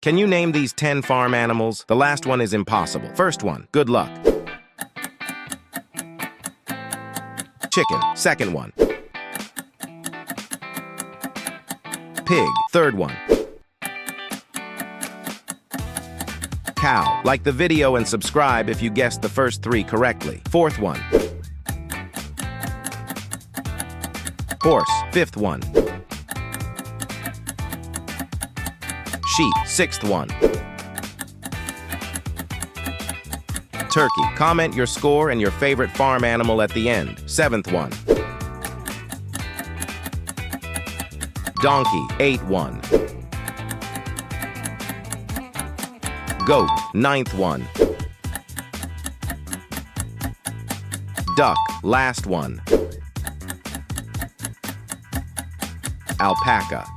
Can you name these 10 farm animals? The last one is impossible. First one, good luck. Chicken, second one. Pig, third one. Cow. Like the video and subscribe if you guessed the first 3 correctly. Fourth one. Horse, fifth one. Sheep, sixth one. Turkey. Comment your score and your favorite farm animal at the end. Seventh one. Donkey, eighth one. Goat, ninth one. Duck, last one. Alpaca.